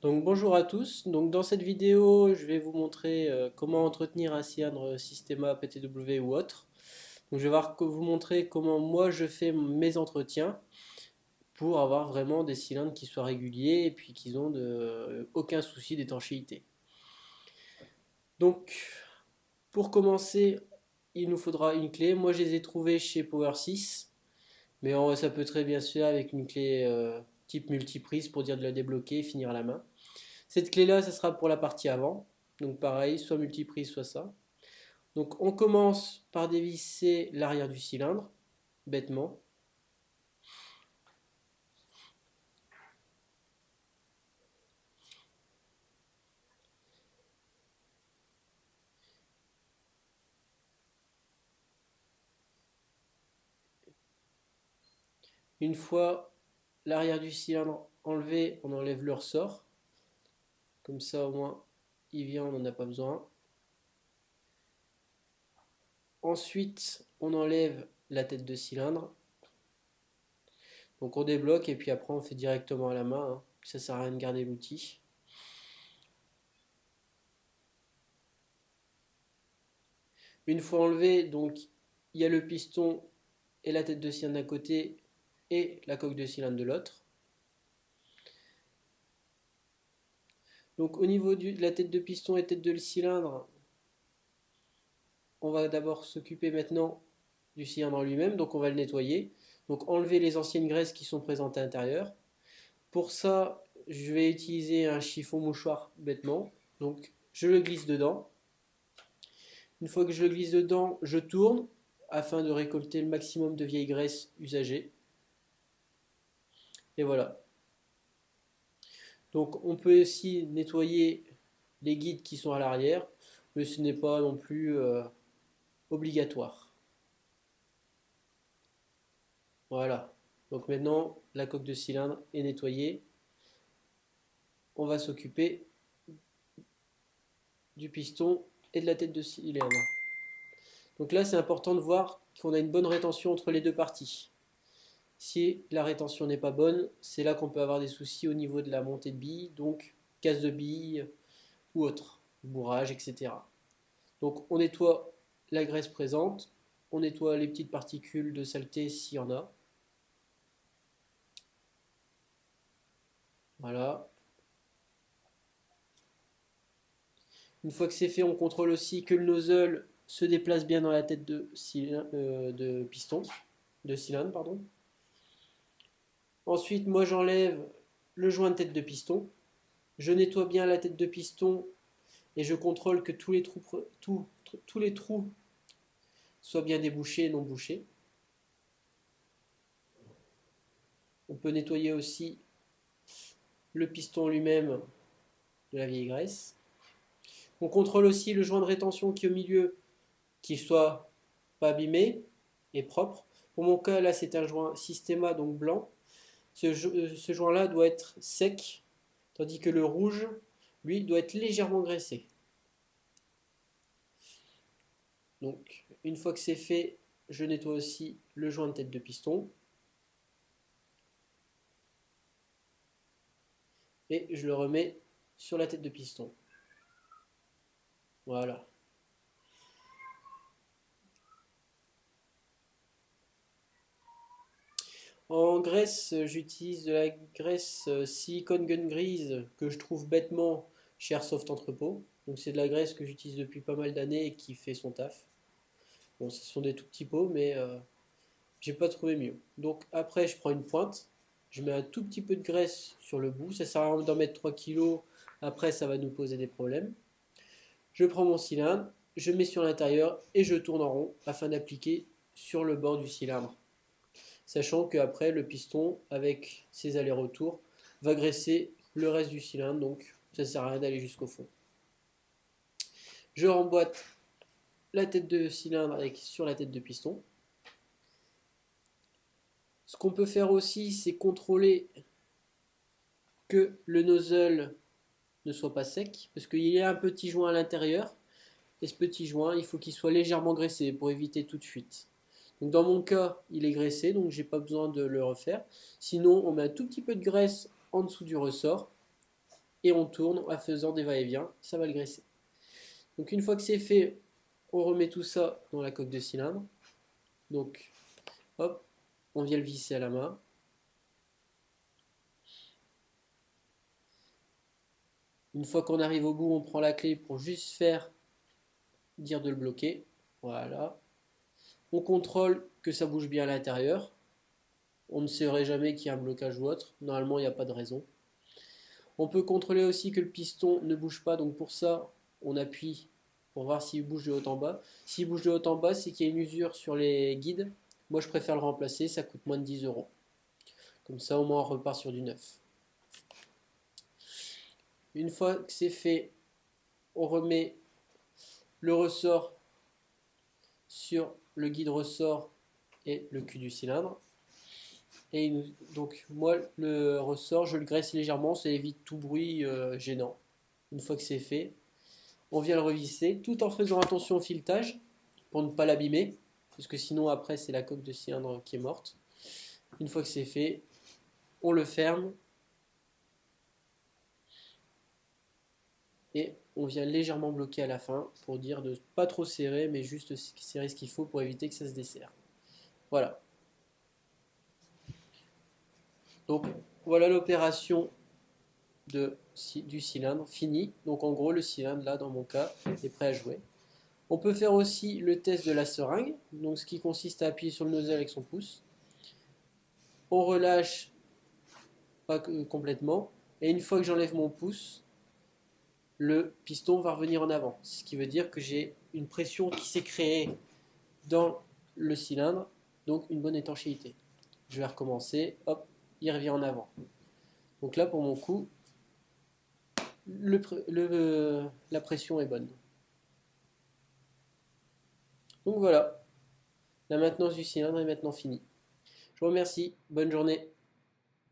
Donc bonjour à tous. Donc dans cette vidéo, je vais vous montrer comment entretenir un cylindre Systema PTW ou autre. Donc je vais vous montrer comment moi je fais mes entretiens pour avoir vraiment des cylindres qui soient réguliers et puis qui ont aucun souci d'étanchéité. Donc pour commencer, il nous faudra une clé. Moi je les ai trouvées chez Power 6, mais ça peut très bien se faire avec une clé type multiprise pour dire de la débloquer et finir à la main. Cette clé-là, ça sera pour la partie avant. Donc pareil, soit multiprise, soit ça. Donc on commence par dévisser l'arrière du cylindre, bêtement. Une fois l'arrière du cylindre enlevé, on enlève le ressort. Comme ça au moins, il vient, on n'en a pas besoin. Ensuite, on enlève la tête de cylindre. Donc on débloque et puis après on fait directement à la main, hein. Ça sert à rien de garder l'outil. Une fois enlevé, donc il y a le piston et la tête de cylindre d'un côté et la coque de cylindre de l'autre. Donc au niveau de la tête de piston et tête de cylindre, on va d'abord s'occuper maintenant du cylindre en lui-même, donc on va le nettoyer. Donc enlever les anciennes graisses qui sont présentes à l'intérieur. Pour ça, je vais utiliser un chiffon mouchoir bêtement. Donc je le glisse dedans. Une fois que je le glisse dedans, je tourne afin de récolter le maximum de vieille graisse usagée. Et voilà. Donc on peut aussi nettoyer les guides qui sont à l'arrière, mais ce n'est pas non plus obligatoire. Voilà. Donc maintenant, la coque de cylindre est nettoyée. On va s'occuper du piston et de la tête de cylindre. Donc là, c'est important de voir qu'on a une bonne rétention entre les deux parties. Si la rétention n'est pas bonne, c'est là qu'on peut avoir des soucis au niveau de la montée de billes, donc casse de billes ou autre, bourrage, etc. Donc on nettoie la graisse présente, on nettoie les petites particules de saleté s'il y en a. Voilà. Une fois que c'est fait, on contrôle aussi que le nozzle se déplace bien dans la tête de piston, de cylindre, pardon. Ensuite, moi j'enlève le joint de tête de piston. Je nettoie bien la tête de piston et je contrôle que tous les trous soient bien débouchés et non bouchés. On peut nettoyer aussi le piston lui-même de la vieille graisse. On contrôle aussi le joint de rétention qui est au milieu, qu'il soit pas abîmé et propre. Pour mon cas, là, c'est un joint Systema, donc blanc. Ce joint-là doit être sec, tandis que le rouge, lui, doit être légèrement graissé. Donc, une fois que c'est fait, je nettoie aussi le joint de tête de piston. Et je le remets sur la tête de piston. Voilà. En graisse, j'utilise de la graisse silicone gun grise que je trouve bêtement chez Airsoft Entrepôt. Donc c'est de la graisse que j'utilise depuis pas mal d'années et qui fait son taf. Bon, ce sont des tout petits pots, mais j'ai pas trouvé mieux. Donc après, je prends une pointe, je mets un tout petit peu de graisse sur le bout. Ça sert à rien d'en mettre 3 kilos. Après, ça va nous poser des problèmes. Je prends mon cylindre, je mets sur l'intérieur et je tourne en rond afin d'appliquer sur le bord du cylindre. Sachant qu'après, le piston, avec ses allers-retours, va graisser le reste du cylindre, donc ça ne sert à rien d'aller jusqu'au fond. Je remboîte la tête de cylindre sur la tête de piston. Ce qu'on peut faire aussi, c'est contrôler que le nozzle ne soit pas sec, parce qu'il y a un petit joint à l'intérieur, et ce petit joint, il faut qu'il soit légèrement graissé pour éviter toute fuite. Donc dans mon cas, il est graissé, donc j'ai pas besoin de le refaire. Sinon, on met un tout petit peu de graisse en dessous du ressort. et on tourne en faisant des va-et-vient, ça va le graisser. Donc une fois que c'est fait, on remet tout ça dans la coque de cylindre. Donc hop, on vient le visser à la main. Une fois qu'on arrive au bout, on prend la clé pour juste dire de le bloquer. Voilà. On contrôle que ça bouge bien à l'intérieur. On ne saurait jamais qu'il y a un blocage ou autre. Normalement, il n'y a pas de raison. On peut contrôler aussi que le piston ne bouge pas. Donc pour ça, on appuie pour voir s'il bouge de haut en bas. S'il bouge de haut en bas, c'est qu'il y a une usure sur les guides. Moi, je préfère le remplacer. Ça coûte moins de 10 euros. Comme ça, au moins, on repart sur du neuf. Une fois que c'est fait, on remet le ressort sur le guide ressort et le cul du cylindre. Et donc moi le ressort je le graisse légèrement, ça évite tout bruit gênant. Une fois que c'est fait, on vient le revisser tout en faisant attention au filetage pour ne pas l'abîmer, parce que sinon après c'est la coque de cylindre qui est morte. Une fois que c'est fait, on le ferme et on vient légèrement bloquer à la fin pour dire de pas trop serrer, mais juste serrer ce qu'il faut pour éviter que ça se desserre. Voilà. Donc voilà l'opération du cylindre fini. Donc en gros le cylindre là dans mon cas est prêt à jouer. On peut faire aussi le test de la seringue, donc ce qui consiste à appuyer sur le nozzle avec son pouce. On relâche pas complètement et une fois que j'enlève mon pouce, le piston va revenir en avant. Ce qui veut dire que j'ai une pression qui s'est créée dans le cylindre, donc une bonne étanchéité. Je vais recommencer, hop, il revient en avant. Donc là pour mon coup, la pression est bonne. Donc voilà, la maintenance du cylindre est maintenant finie. Je vous remercie, bonne journée.